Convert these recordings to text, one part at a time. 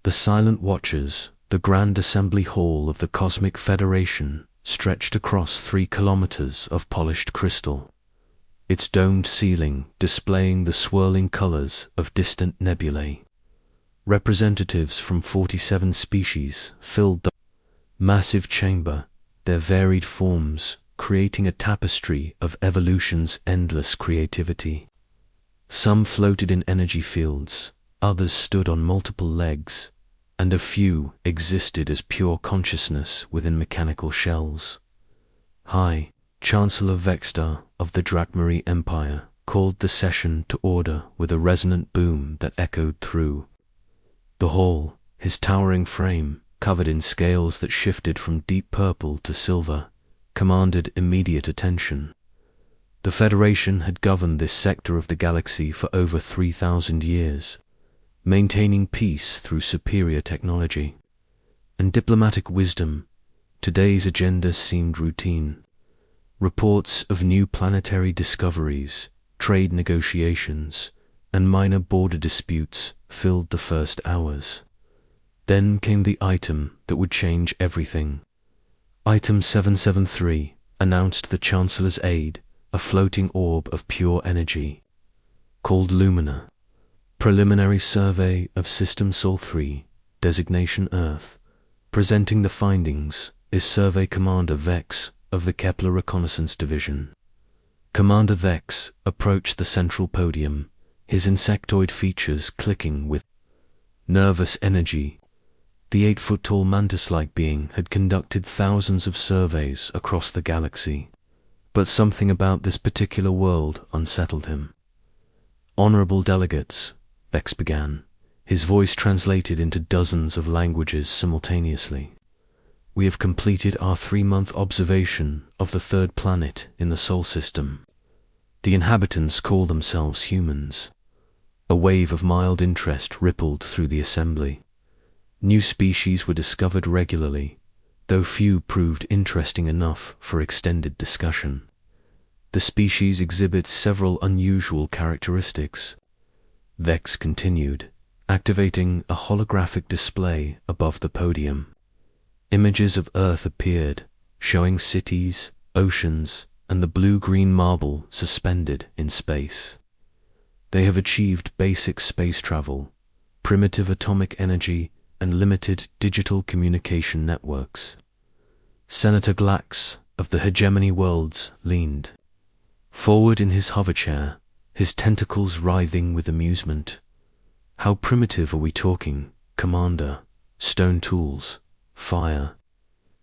The silent watchers, the grand assembly hall of the Cosmic Federation, stretched across 3 kilometers of polished crystal, its domed ceiling displaying the swirling colors of distant nebulae. Representatives from 47 species filled the massive chamber, their varied forms creating a tapestry of evolution's endless creativity. Some floated in energy fields, others stood on multiple legs, and a few existed as pure consciousness within mechanical shells. Chancellor Vextar of the Drakmari Empire called the session to order with a resonant boom that echoed through the hall, his towering frame, covered in scales that shifted from deep purple to silver, commanded immediate attention. The Federation had governed this sector of the galaxy for over 3,000 years, maintaining peace through superior technology and diplomatic wisdom. Today's agenda seemed routine. Reports of new planetary discoveries, trade negotiations, and minor border disputes filled the first hours. Then came the item that would change everything. Item 773 announced the Chancellor's aid, a floating orb of pure energy, called Lumina. Preliminary survey of System Sol 3, designation Earth. Presenting the findings is Survey Commander Vex of the Kepler Reconnaissance Division. Commander Vex approached the central podium, his insectoid features clicking with nervous energy. The 8-foot-tall mantis-like being had conducted thousands of surveys across the galaxy, but something about this particular world unsettled him. Honorable delegates, Vex began, his voice translated into dozens of languages simultaneously. We have completed our 3-month observation of the 3rd planet in the Sol system. The inhabitants call themselves humans. A wave of mild interest rippled through the assembly. New species were discovered regularly, though few proved interesting enough for extended discussion. The species exhibits several unusual characteristics. Vex continued, activating a holographic display above the podium. Images of Earth appeared, showing cities, oceans, and the blue-green marble suspended in space. They have achieved basic space travel, primitive atomic energy, and limited digital communication networks. Senator Glax of the Hegemony Worlds leaned forward in his hoverchair, his tentacles writhing with amusement. How primitive are we talking, Commander? Stone tools, fire.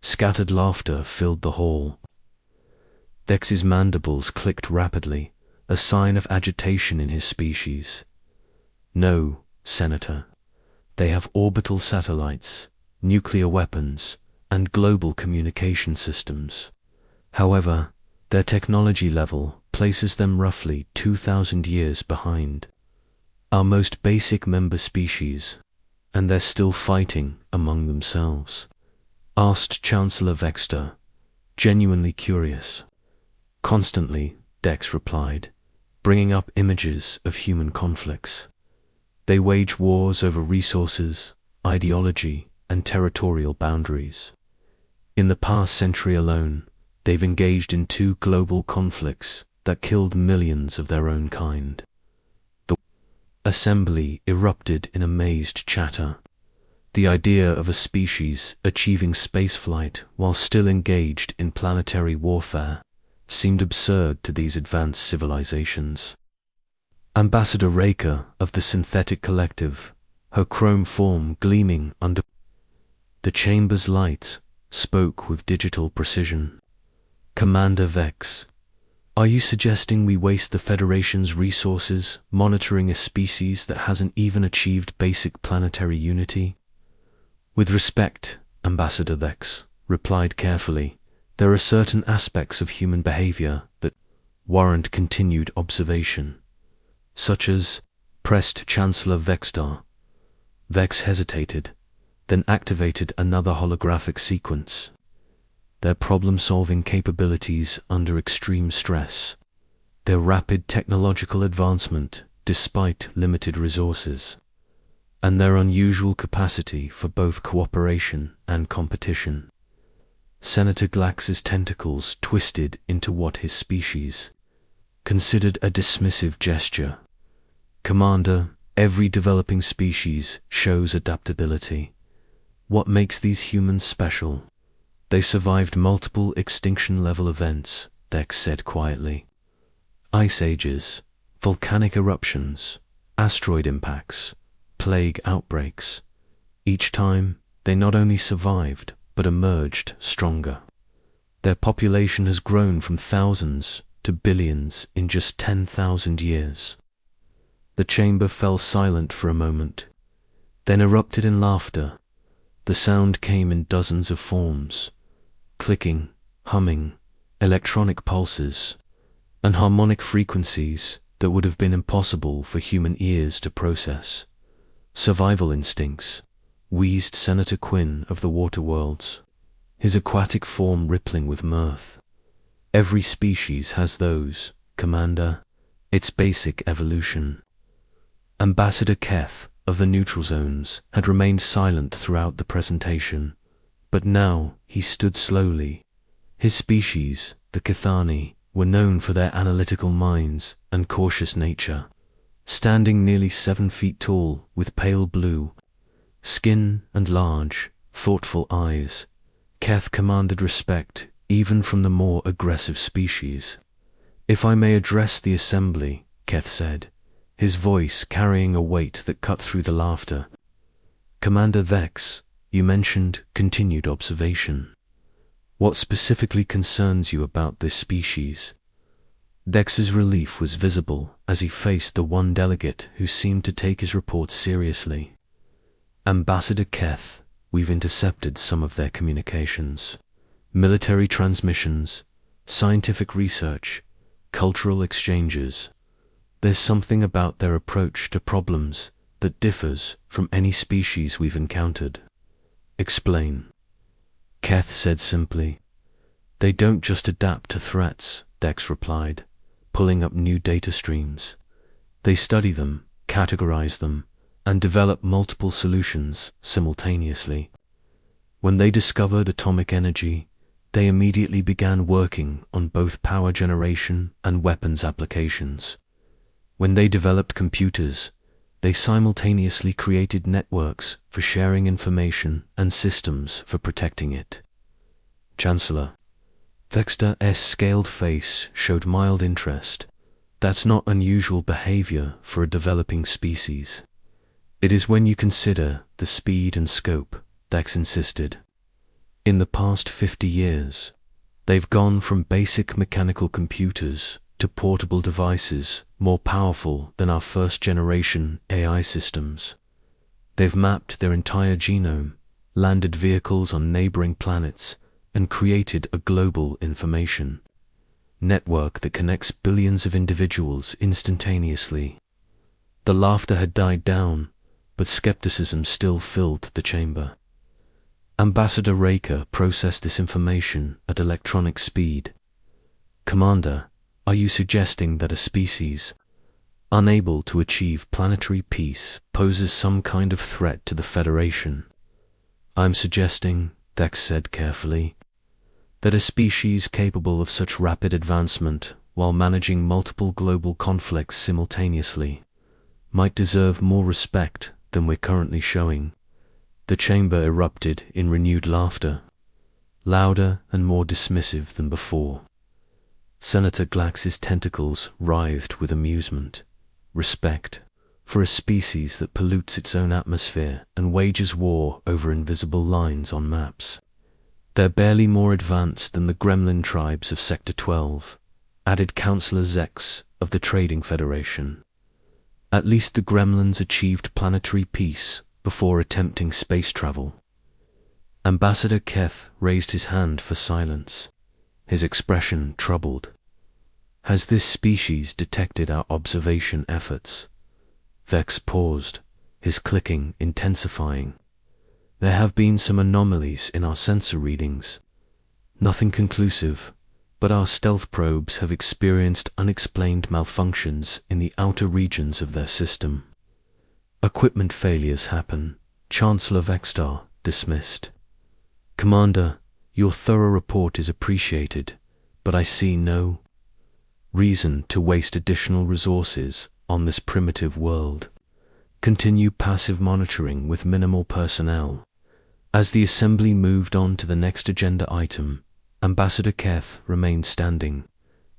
Scattered laughter filled the hall. Vex's mandibles clicked rapidly, a sign of agitation in his species. No, Senator. They have orbital satellites, nuclear weapons, and global communication systems. However, their technology level places them roughly 2,000 years behind our most basic member species, and they're still fighting among themselves, asked Chancellor Vextar, genuinely curious. Constantly, Dex replied, bringing up images of human conflicts. They wage wars over resources, ideology, and territorial boundaries. In the past century alone, they've engaged in 2 global conflicts that killed millions of their own kind. The assembly erupted in amazed chatter. The idea of a species achieving spaceflight while still engaged in planetary warfare seemed absurd to these advanced civilizations. Ambassador Raker of the Synthetic Collective, her chrome form gleaming under the chamber's light, spoke with digital precision. Commander Vex, are you suggesting we waste the Federation's resources monitoring a species that hasn't even achieved basic planetary unity? With respect, Ambassador Vex replied carefully, there are certain aspects of human behavior that warrant continued observation, such as, pressed Chancellor Vextar. Vex hesitated, then activated another holographic sequence. Their problem-solving capabilities under extreme stress, their rapid technological advancement despite limited resources, and their unusual capacity for both cooperation and competition. Senator Glax's tentacles twisted into what his species considered a dismissive gesture. Commander, every developing species shows adaptability. What makes these humans special? They survived multiple extinction-level events, Dex said quietly. Ice ages, volcanic eruptions, asteroid impacts, plague outbreaks. Each time, they not only survived, but emerged stronger. Their population has grown from thousands to billions in just 10,000 years. The chamber fell silent for a moment, then erupted in laughter. The sound came in dozens of forms: clicking, humming, electronic pulses, and harmonic frequencies that would have been impossible for human ears to process. Survival instincts, wheezed Senator Quinn of the Water Worlds, his aquatic form rippling with mirth. Every species has those, Commander. It's basic evolution. Ambassador Keth of the Neutral Zones had remained silent throughout the presentation, but now he stood slowly. His species, the Kethani, were known for their analytical minds and cautious nature. Standing nearly 7 feet tall, with pale blue skin and large, thoughtful eyes, Keth commanded respect even from the more aggressive species. "If I may address the assembly," Keth said, his voice carrying a weight that cut through the laughter. "Commander Vex, you mentioned continued observation. What specifically concerns you about this species?" Dex's relief was visible as he faced the one delegate who seemed to take his report seriously. "Ambassador Keth, we've intercepted some of their communications. Military transmissions, scientific research, cultural exchanges. There's something about their approach to problems that differs from any species we've encountered." "Explain." Keth said simply. "They don't just adapt to threats," Dex replied, pulling up new data streams. "They study them, categorize them, and develop multiple solutions simultaneously. When they discovered atomic energy, they immediately began working on both power generation and weapons applications. When they developed computers, they simultaneously created networks for sharing information and systems for protecting it." Chancellor Vexter's scaled face showed mild interest. "That's not unusual behavior for a developing species." "It is when you consider the speed and scope," Dex insisted. "In the past 50 years, they've gone from basic mechanical computers to portable devices more powerful than our first-generation AI systems. They've mapped their entire genome, landed vehicles on neighboring planets, and created a global information network that connects billions of individuals instantaneously." The laughter had died down, but skepticism still filled the chamber. Ambassador Raker processed this information at electronic speed. "Commander, are you suggesting that a species unable to achieve planetary peace poses some kind of threat to the Federation?" "I'm suggesting," Dex said carefully, "that a species capable of such rapid advancement while managing multiple global conflicts simultaneously might deserve more respect than we're currently showing." The chamber erupted in renewed laughter, louder and more dismissive than before. Senator Glax's tentacles writhed with amusement. Respect for a species that pollutes its own atmosphere and wages war over invisible lines on maps. "They're barely more advanced than the gremlin tribes of Sector 12, added Councillor Zex of the Trading Federation. "At least the gremlins achieved planetary peace before attempting space travel." Ambassador Keth raised his hand for silence, his expression troubled. "Has this species detected our observation efforts?" Vex paused, his clicking intensifying. "There have been some anomalies in our sensor readings. Nothing conclusive, but our stealth probes have experienced unexplained malfunctions in the outer regions of their system." Equipment failures happen. Chancellor Vextar dismissed. Commander, your thorough report is appreciated, but I see no reason to waste additional resources on this primitive world. Continue passive monitoring with minimal personnel. As the assembly moved on to the next agenda item, Ambassador Keth remained standing,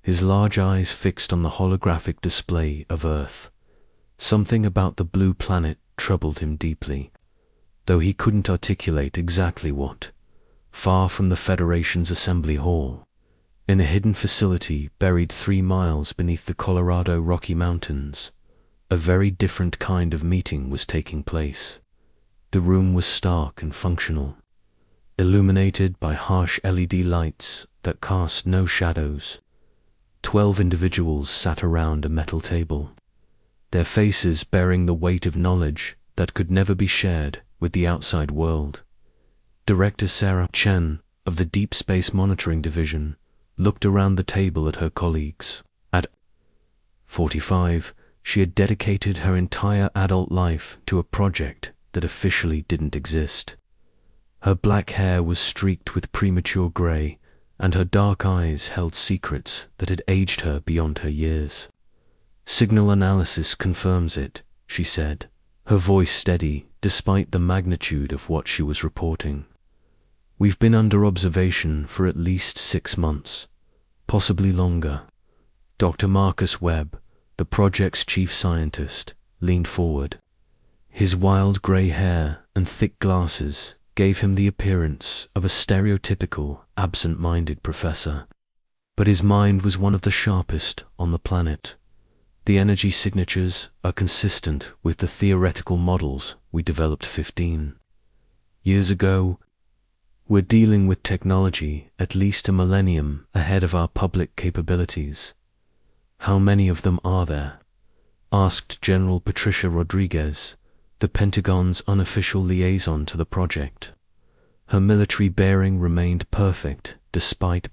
his large eyes fixed on the holographic display of Earth. Something about the blue planet troubled him deeply, though he couldn't articulate exactly what. Far from the Federation's assembly hall, in a hidden facility buried 3 miles beneath the Colorado Rocky Mountains, a very different kind of meeting was taking place. The room was stark and functional, illuminated by harsh LED lights that cast no shadows. 12 individuals sat around a metal table, their faces bearing the weight of knowledge that could never be shared with the outside world. Director Sarah Chen of the Deep Space Monitoring Division looked around the table at her colleagues. At 45, she had dedicated her entire adult life to a project that officially didn't exist. Her black hair was streaked with premature gray, and her dark eyes held secrets that had aged her beyond her years. Signal analysis confirms it, she said, her voice steady despite the magnitude of what she was reporting. We've been under observation for at least 6 months, possibly longer. Dr. Marcus Webb, the project's chief scientist, leaned forward. His wild gray hair and thick glasses gave him the appearance of a stereotypical, absent-minded professor. But his mind was one of the sharpest on the planet. The energy signatures are consistent with the theoretical models we developed 15 years ago. We're dealing with technology at least a millennium ahead of our public capabilities. How many of them are there? Asked General Patricia Rodriguez, the Pentagon's unofficial liaison to the project. Her military bearing remained perfect despite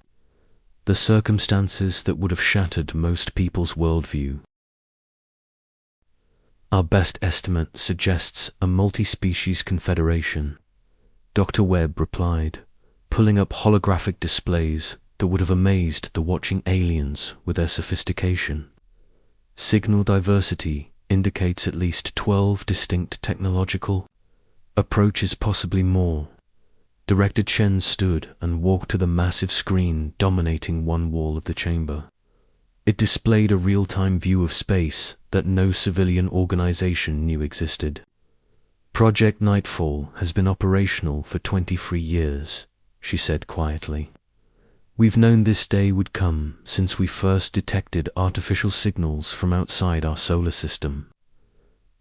the circumstances that would have shattered most people's worldview. Our best estimate suggests a multi-species confederation, Dr. Webb replied, pulling up holographic displays that would have amazed the watching aliens with their sophistication. Signal diversity indicates at least 12 distinct technological approaches, possibly more. Director Chen stood and walked to the massive screen dominating one wall of the chamber. It displayed a real-time view of space that no civilian organization knew existed. Project Nightfall has been operational for 23 years, she said quietly. We've known this day would come since we first detected artificial signals from outside our solar system.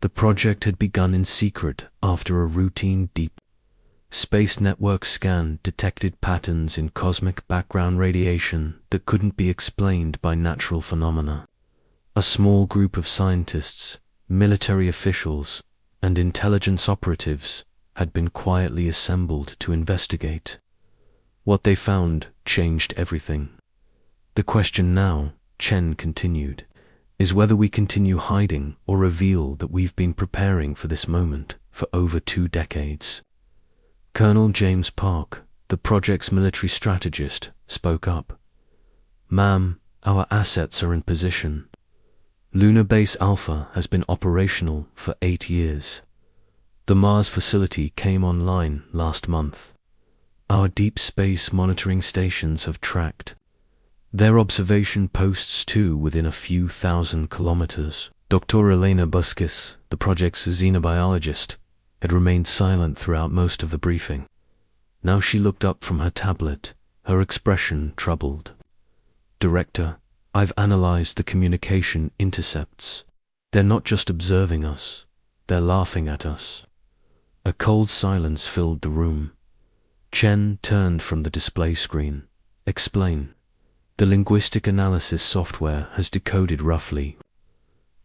The project had begun in secret after a routine deep space network scan detected patterns in cosmic background radiation that couldn't be explained by natural phenomena. A small group of scientists, military officials, and intelligence operatives had been quietly assembled to investigate. What they found changed everything. The question now, Chen continued, is whether we continue hiding or reveal that we've been preparing for this moment for over 2 decades. Colonel James Park, the project's military strategist, spoke up. Ma'am, our assets are in position. Lunar Base Alpha has been operational for 8 years. The Mars facility came online last month. Our deep space monitoring stations have tracked their observation posts too within a few thousand kilometers. Dr. Elena Buskis, the project's xenobiologist, had remained silent throughout most of the briefing. Now she looked up from her tablet, her expression troubled. Director, I've analyzed the communication intercepts. They're not just observing us, they're laughing at us. A cold silence filled the room. Chen turned from the display screen. Explain. The linguistic analysis software has decoded roughly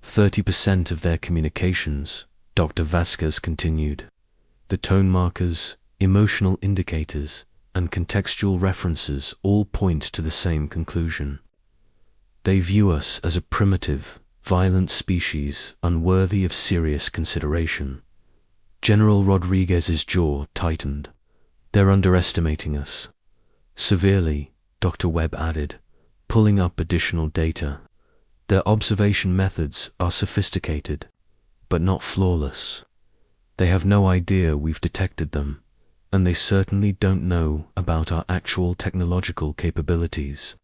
30% of their communications, Dr. Vasquez continued. The tone markers, emotional indicators, and contextual references all point to the same conclusion. They view us as a primitive, violent species unworthy of serious consideration. General Rodriguez's jaw tightened. They're underestimating us. Severely, Dr. Webb added, pulling up additional data. Their observation methods are sophisticated, but not flawless. They have no idea we've detected them, and they certainly don't know about our actual technological capabilities.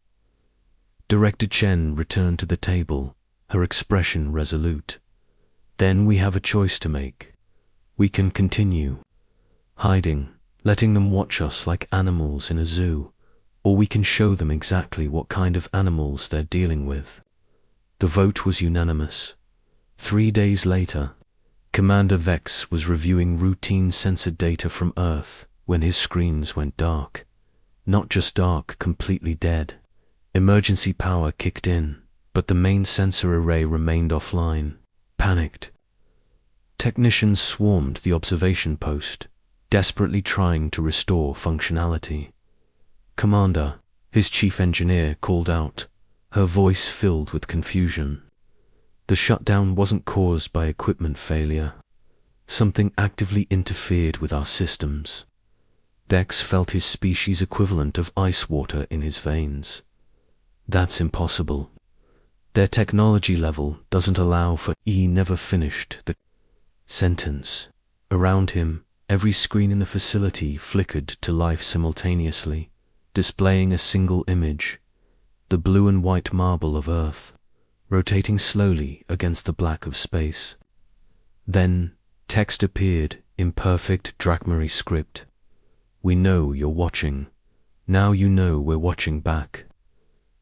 Director Chen returned to the table, her expression resolute. Then we have a choice to make. We can continue hiding, letting them watch us like animals in a zoo, or we can show them exactly what kind of animals they're dealing with. The vote was unanimous. 3 days later, Commander Vex was reviewing routine sensor data from Earth when his screens went dark. Not just dark, completely dead. Emergency power kicked in, but the main sensor array remained offline. Panicked, technicians swarmed the observation post, desperately trying to restore functionality. "Commander," his chief engineer called out, her voice filled with confusion. The shutdown wasn't caused by equipment failure. Something actively interfered with our systems. Vex felt his species equivalent of ice water in his veins. That's impossible. Their technology level doesn't allow for. He never finished the sentence. Around him, every screen in the facility flickered to life simultaneously, displaying a single image, the blue and white marble of Earth, rotating slowly against the black of space. Then, text appeared in perfect Drachmarie script. "We know you're watching. Now you know we're watching back."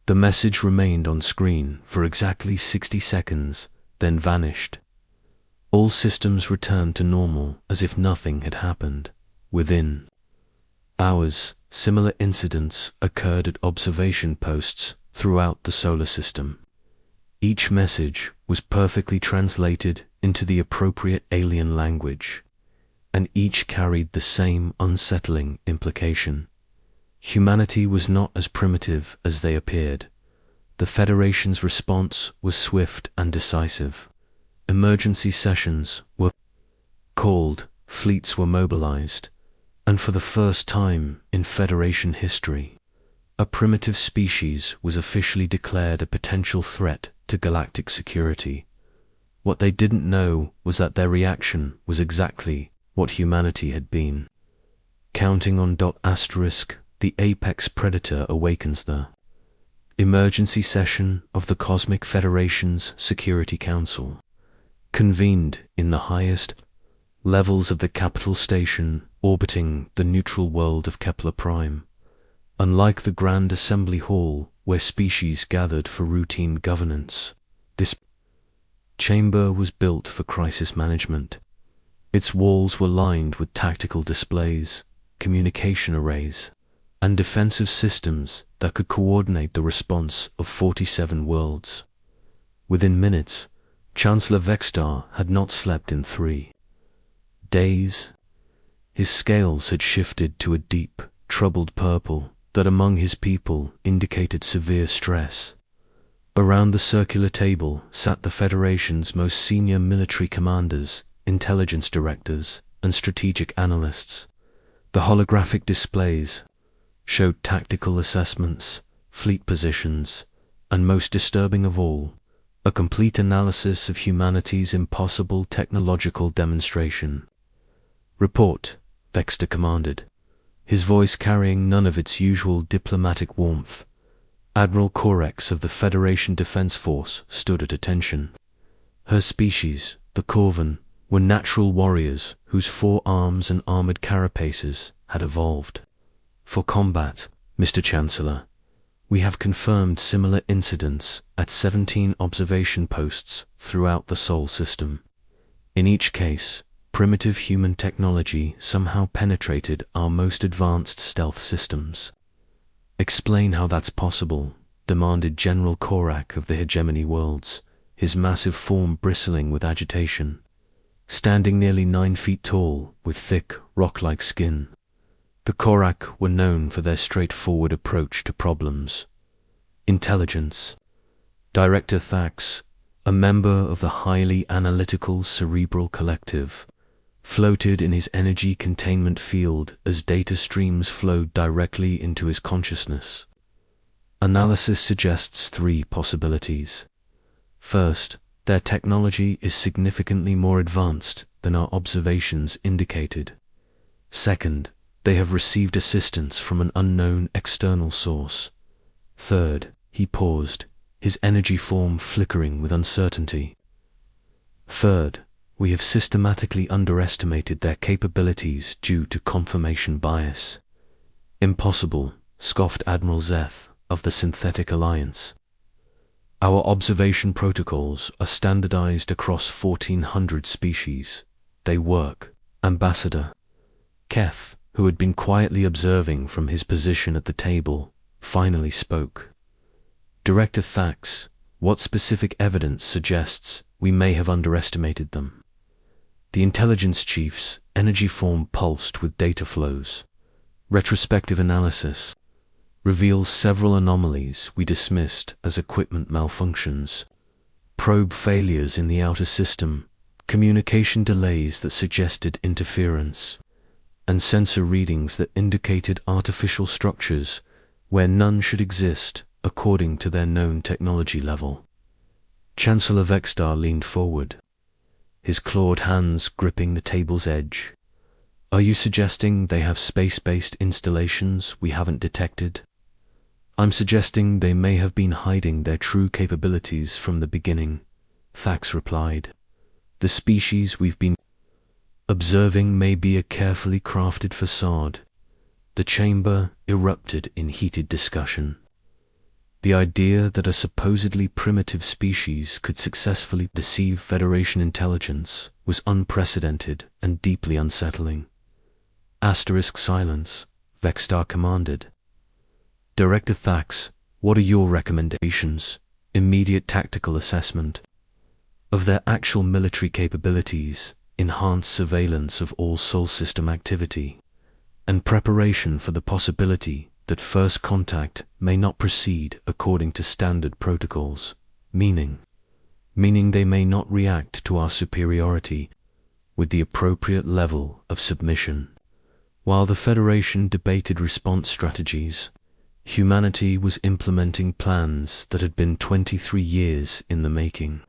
The message remained on screen for exactly 60 seconds, then vanished. All systems returned to normal as if nothing had happened. Within hours, similar incidents occurred at observation posts throughout the solar system. Each message was perfectly translated into the appropriate alien language, and each carried the same unsettling implication. Humanity was not as primitive as they appeared. The Federation's response was swift and decisive. Emergency sessions were called, fleets were mobilized, and for the first time in Federation history, a primitive species was officially declared a potential threat to galactic security. What they didn't know was that their reaction was exactly what humanity had been. Counting on ***, the apex predator awakens. The emergency session of the Cosmic Federation's Security Council convened in the highest levels of the capital station orbiting the neutral world of Kepler Prime. Unlike the Grand Assembly Hall where species gathered for routine governance, this chamber was built for crisis management. Its walls were lined with tactical displays, communication arrays, and defensive systems that could coordinate the response of 47 worlds. Within minutes, Chancellor Vexstar had not slept in 3 days. His scales had shifted to a deep, troubled purple that among his people indicated severe stress. Around the circular table sat the Federation's most senior military commanders, intelligence directors, and strategic analysts. The holographic displays showed tactical assessments, fleet positions, and most disturbing of all, a complete analysis of humanity's impossible technological demonstration. "Report," Vexter commanded, his voice carrying none of its usual diplomatic warmth. Admiral Corex of the Federation Defense Force stood at attention. Her species, the Corvan, were natural warriors whose 4 arms and armored carapaces had evolved for combat. "Mr. Chancellor, we have confirmed similar incidents at 17 observation posts throughout the Sol system. In each case, primitive human technology somehow penetrated our most advanced stealth systems." "Explain how that's possible," demanded General Korak of the Hegemony Worlds, his massive form bristling with agitation. Standing nearly 9 feet tall, with thick, rock-like skin, the Korak were known for their straightforward approach to problems. "Intelligence." Director Thax, a member of the highly analytical cerebral collective, floated in his energy containment field as data streams flowed directly into his consciousness. Analysis suggests three possibilities. First, their technology is significantly more advanced than our observations indicated. Second, they have received assistance from an unknown external source. Third, he paused, his energy form flickering with uncertainty. Third, we have systematically underestimated their capabilities due to confirmation bias. Impossible, scoffed Admiral Zeth of the Synthetic Alliance. Our observation protocols are standardized across 1,400 species. They work. Ambassador Keth, who had been quietly observing from his position at the table, finally spoke. Director Thax, what specific evidence suggests we may have underestimated them? The intelligence chief's energy form pulsed with data flows. Retrospective analysis reveals several anomalies we dismissed as equipment malfunctions. Probe failures in the outer system, communication delays that suggested interference, and sensor readings that indicated artificial structures where none should exist according to their known technology level. Chancellor Vextar leaned forward, his clawed hands gripping the table's edge. Are you suggesting they have space-based installations we haven't detected? I'm suggesting they may have been hiding their true capabilities from the beginning, Thax replied. The species we've been observing may be a carefully crafted facade. The chamber erupted in heated discussion. The idea that a supposedly primitive species could successfully deceive Federation intelligence was unprecedented and deeply unsettling. Asterisk silence, Vextar commanded. Director Thax, what are your recommendations? Immediate tactical assessment of their actual military capabilities, enhanced surveillance of all Sol system activity, and preparation for the possibility that first contact may not proceed according to standard protocols, meaning they may not react to our superiority with the appropriate level of submission. While the Federation debated response strategies, humanity was implementing plans that had been 23 years in the making.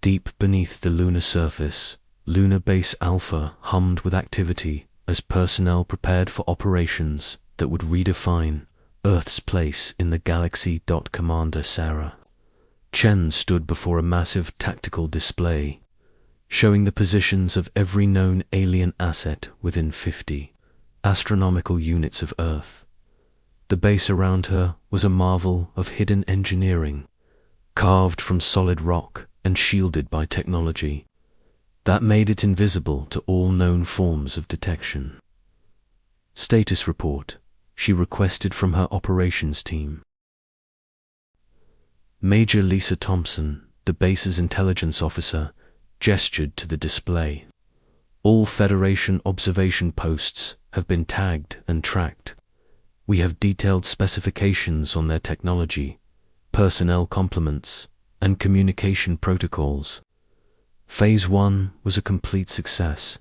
Deep beneath the lunar surface, Lunar Base Alpha hummed with activity as personnel prepared for operations that would redefine Earth's place in the galaxy. Commander Sarah Chen stood before a massive tactical display, showing the positions of every known alien asset within 50 astronomical units of Earth. The base around her was a marvel of hidden engineering, carved from solid rock and shielded by technology that made it invisible to all known forms of detection. Status report, she requested from her operations team. Major Lisa Thompson, the base's intelligence officer, gestured to the display. All Federation observation posts have been tagged and tracked. We have detailed specifications on their technology, personnel complements, and communication protocols. Phase 1 was a complete success.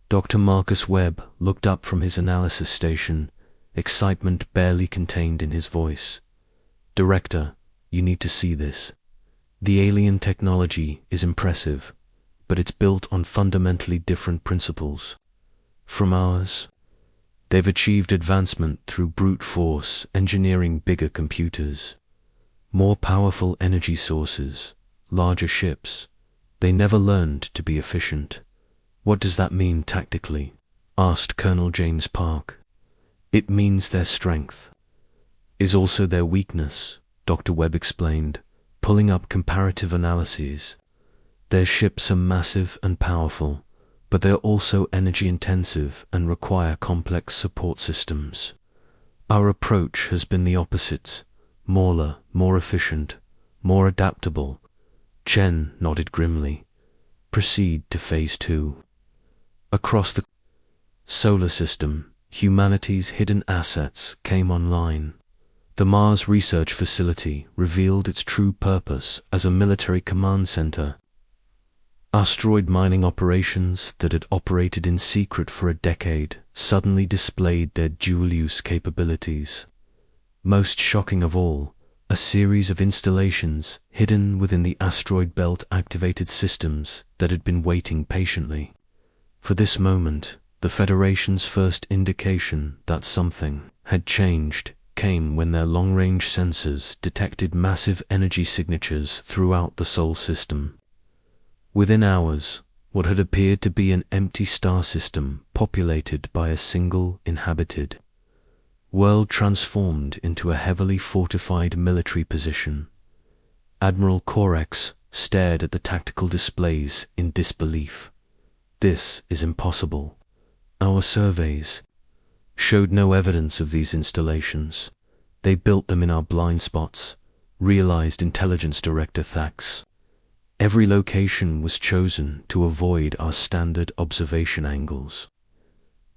Dr. Marcus Webb looked up from his analysis station, excitement barely contained in his voice. Director, you need to see this. The alien technology is impressive, but it's built on fundamentally different principles from ours. They've achieved advancement through brute force, engineering bigger computers, more powerful energy sources, larger ships. They never learned to be efficient. What does that mean tactically? Asked Colonel James Park. It means their strength is also their weakness, Dr. Webb explained, pulling up comparative analyses. Their ships are massive and powerful, but they're also energy intensive and require complex support systems. Our approach has been the opposite, smaller, more efficient, more adaptable. Chen nodded grimly. Proceed to Phase 2. Across the solar system, humanity's hidden assets came online. The Mars Research Facility revealed its true purpose as a military command center. Asteroid mining operations that had operated in secret for a decade suddenly displayed their dual-use capabilities. Most shocking of all, a series of installations hidden within the asteroid belt activated systems that had been waiting patiently. For this moment, the Federation's first indication that something had changed came when their long-range sensors detected massive energy signatures throughout the Sol system. Within hours, what had appeared to be an empty star system populated by a single inhabited world transformed into a heavily fortified military position. Admiral Orcs stared at the tactical displays in disbelief. This is impossible. Our surveys showed no evidence of these installations. They built them in our blind spots, realized Intelligence Director Thax. Every location was chosen to avoid our standard observation angles.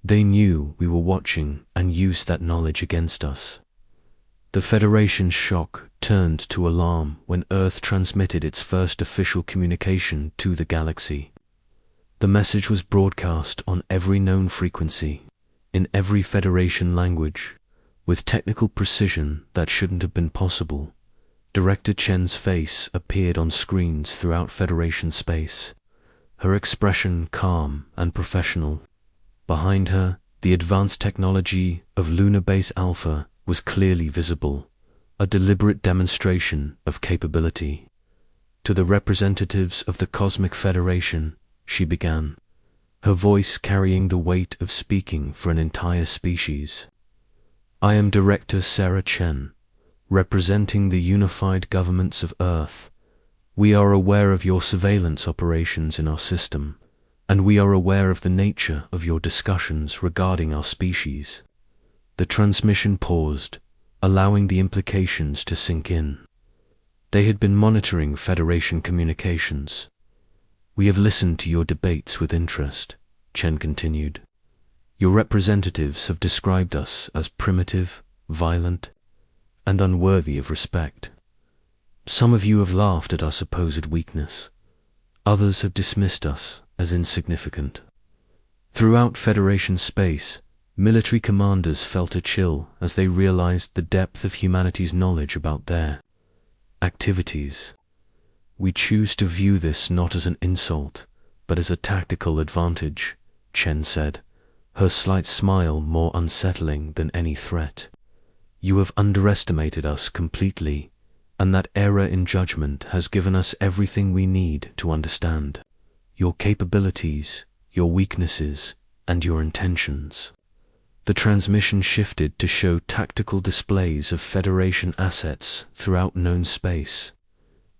They knew we were watching and used that knowledge against us. The Federation's shock turned to alarm when Earth transmitted its first official communication to the galaxy. The message was broadcast on every known frequency, in every Federation language, with technical precision that shouldn't have been possible. Director Chen's face appeared on screens throughout Federation space, her expression calm and professional. Behind her, the advanced technology of Lunar Base Alpha was clearly visible, a deliberate demonstration of capability. To the representatives of the Cosmic Federation, she began, her voice carrying the weight of speaking for an entire species. I am Director Sarah Chen, representing the unified governments of Earth. We are aware of your surveillance operations in our system, and we are aware of the nature of your discussions regarding our species. The transmission paused, allowing the implications to sink in. They had been monitoring Federation communications. We have listened to your debates with interest, Chen continued. Your representatives have described us as primitive, violent, and unworthy of respect. Some of you have laughed at our supposed weakness. Others have dismissed us as insignificant. Throughout Federation space, military commanders felt a chill as they realized the depth of humanity's knowledge about their activities. We choose to view this not as an insult, but as a tactical advantage, Chen said, her slight smile more unsettling than any threat. You have underestimated us completely, and that error in judgment has given us everything we need to understand your capabilities, your weaknesses, and your intentions. The transmission shifted to show tactical displays of Federation assets throughout known space.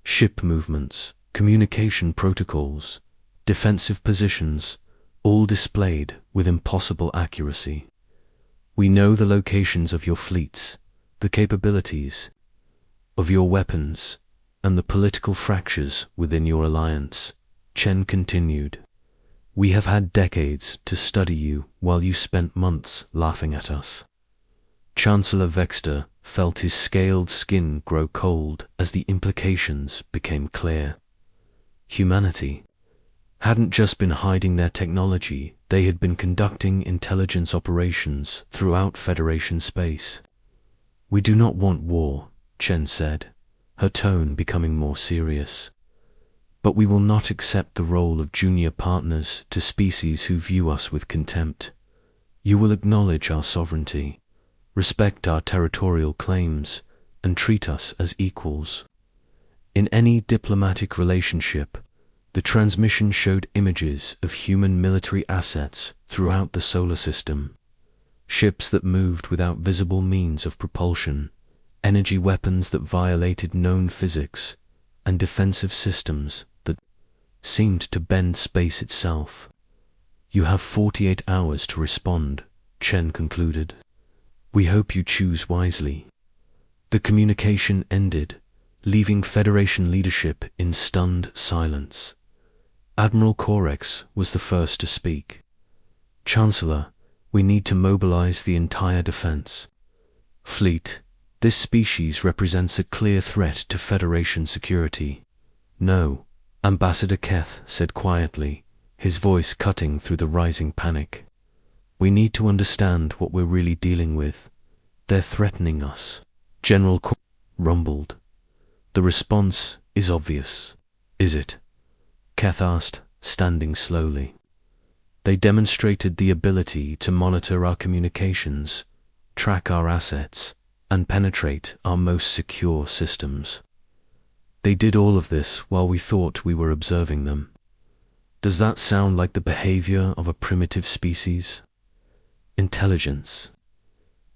Ship movements, communication protocols, defensive positions, all displayed with impossible accuracy. We know the locations of your fleets, the capabilities of your weapons, and the political fractures within your alliance, Chen continued. We have had decades to study you while you spent months laughing at us. Chancellor Vexter felt his scaled skin grow cold as the implications became clear. Humanity hadn't just been hiding their technology, they had been conducting intelligence operations throughout Federation space. We do not want war, Chen said, her tone becoming more serious. But we will not accept the role of junior partners to species who view us with contempt. You will acknowledge our sovereignty, respect our territorial claims, and treat us as equals. In any diplomatic relationship, the transmission showed images of human military assets throughout the solar system. Ships that moved without visible means of propulsion, energy weapons that violated known physics, and defensive systems that seemed to bend space itself. You have 48 hours to respond, Chen concluded. We hope you choose wisely. The communication ended, leaving Federation leadership in stunned silence. Admiral Korex was the first to speak. Chancellor, we need to mobilize the entire defense. Fleet, This species represents a clear threat to Federation security. No, Ambassador Keth said quietly, his voice cutting through the rising panic. We need to understand what we're really dealing with. They're threatening us. General rumbled. The response is obvious. Is it? Keth asked, standing slowly. They demonstrated the ability to monitor our communications, track our assets, and penetrate our most secure systems. They did all of this while we thought we were observing them. Does that sound like the behavior of a primitive species? Intelligence.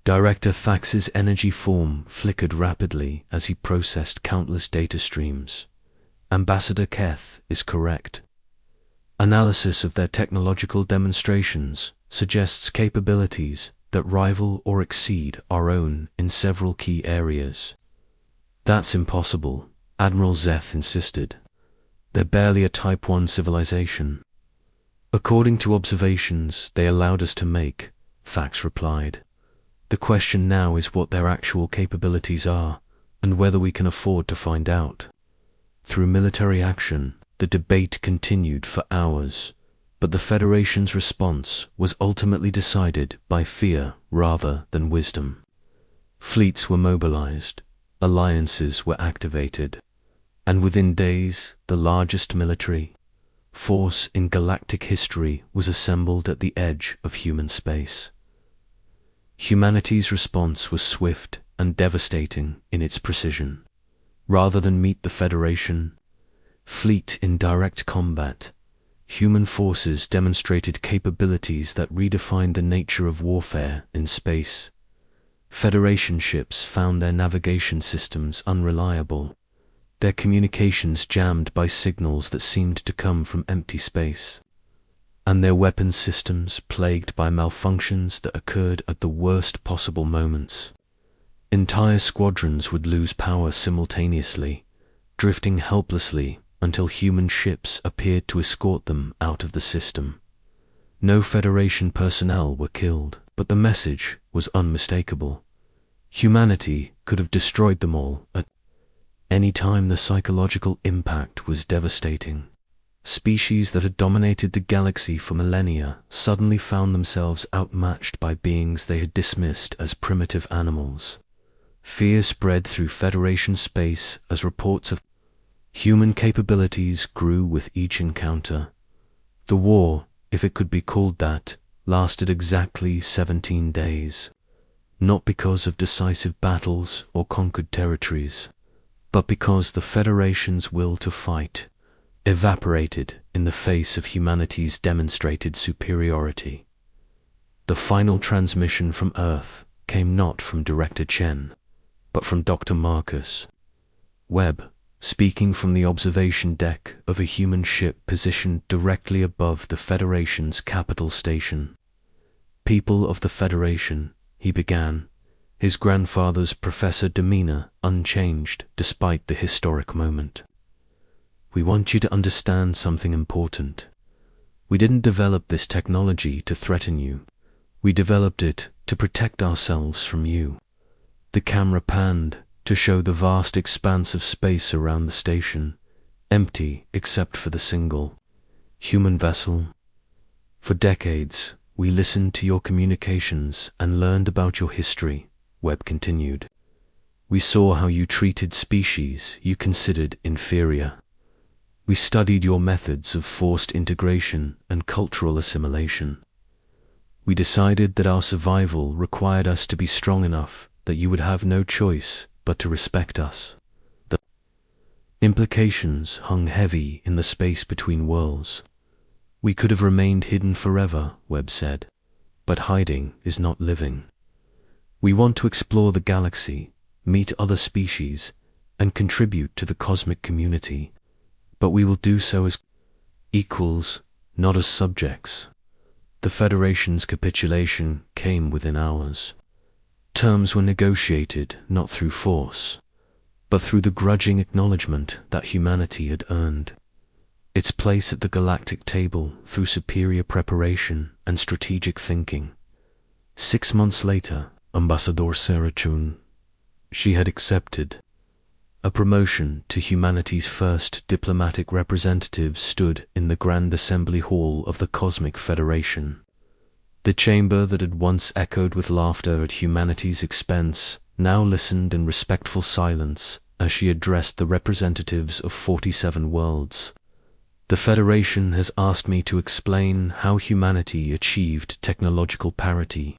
Director Fax's energy form flickered rapidly as he processed countless data streams. Ambassador Keth is correct. Analysis of their technological demonstrations suggests capabilities that rival or exceed our own in several key areas. That's impossible, Admiral Zeth insisted. They're barely a Type 1 civilization. According to observations they allowed us to make, Fax replied. The question now is what their actual capabilities are, and whether we can afford to find out. Through military action, the debate continued for hours, but the Federation's response was ultimately decided by fear rather than wisdom. Fleets were mobilized, alliances were activated, and within days the largest military force in galactic history was assembled at the edge of human space. Humanity's response was swift and devastating in its precision. Rather than meet the Federation fleet in direct combat, human forces demonstrated capabilities that redefined the nature of warfare in space. Federation ships found their navigation systems unreliable, their communications jammed by signals that seemed to come from empty space, and their weapons systems plagued by malfunctions that occurred at the worst possible moments. Entire squadrons would lose power simultaneously, drifting helplessly until human ships appeared to escort them out of the system. No Federation personnel were killed, but the message was unmistakable. Humanity could have destroyed them all at any time. The psychological impact was devastating. Species that had dominated the galaxy for millennia suddenly found themselves outmatched by beings they had dismissed as primitive animals. Fear spread through Federation space as reports of human capabilities grew with each encounter. The war, if it could be called that, lasted exactly 17 days, not because of decisive battles or conquered territories, but because the Federation's will to fight evaporated in the face of humanity's demonstrated superiority. The final transmission from Earth came not from Director Chen, but from Dr. Marcus Webb, speaking from the observation deck of a human ship positioned directly above the Federation's capital station. People of the Federation, he began, his grandfather's professor demeanor unchanged despite the historic moment. We want you to understand something important. We didn't develop this technology to threaten you. We developed it to protect ourselves from you. The camera panned to show the vast expanse of space around the station, empty except for the single human vessel. For decades, we listened to your communications and learned about your history, Webb continued. We saw how you treated species you considered inferior. We studied your methods of forced integration and cultural assimilation. We decided that our survival required us to be strong enough that you would have no choice but to respect us. The implications hung heavy in the space between worlds. We could have remained hidden forever, Webb said, but hiding is not living. We want to explore the galaxy, meet other species, and contribute to the cosmic community, but we will do so as equals, not as subjects. The Federation's capitulation came within hours. Terms were negotiated not through force, but through the grudging acknowledgement that humanity had earned its place at the galactic table through superior preparation and strategic thinking. 6 months later, Ambassador Sarah Chun She had accepted. A promotion to humanity's first diplomatic representative stood in the Grand Assembly Hall of the Cosmic Federation. The chamber that had once echoed with laughter at humanity's expense now listened in respectful silence as she addressed the representatives of 47 worlds. The Federation has asked me to explain how humanity achieved technological parity.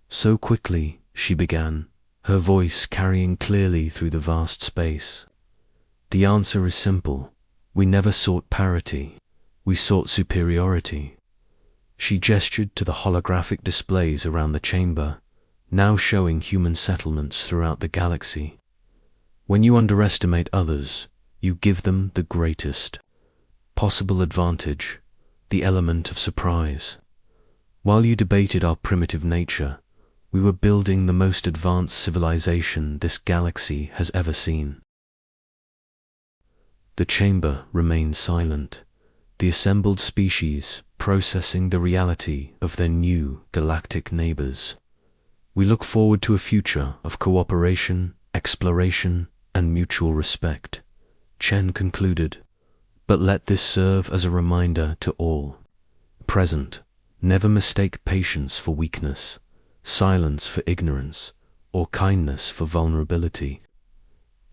So quickly, she began, her voice carrying clearly through the vast space. The answer is simple. We never sought parity. We sought superiority. She gestured to the holographic displays around the chamber, now showing human settlements throughout the galaxy. When you underestimate others, you give them the greatest possible advantage, the element of surprise. While you debated our primitive nature, we were building the most advanced civilization this galaxy has ever seen. The chamber remained silent, the assembled species processing the reality of their new galactic neighbors. We look forward to a future of cooperation, exploration, and mutual respect, Chen concluded. But let this serve as a reminder to all present. Never mistake patience for weakness, silence for ignorance, or kindness for vulnerability.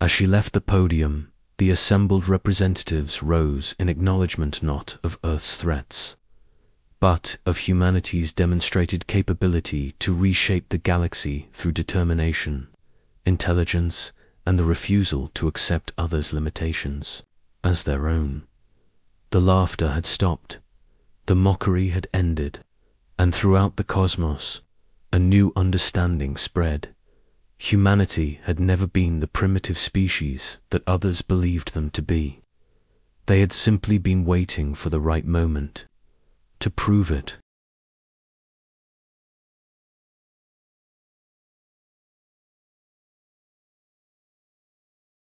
As she left the podium, the assembled representatives rose in acknowledgement not of Earth's threats, but of humanity's demonstrated capability to reshape the galaxy through determination, intelligence, and the refusal to accept others' limitations as their own. The laughter had stopped, the mockery had ended, and throughout the cosmos, a new understanding spread. Humanity had never been the primitive species that others believed them to be. They had simply been waiting for the right moment to prove it.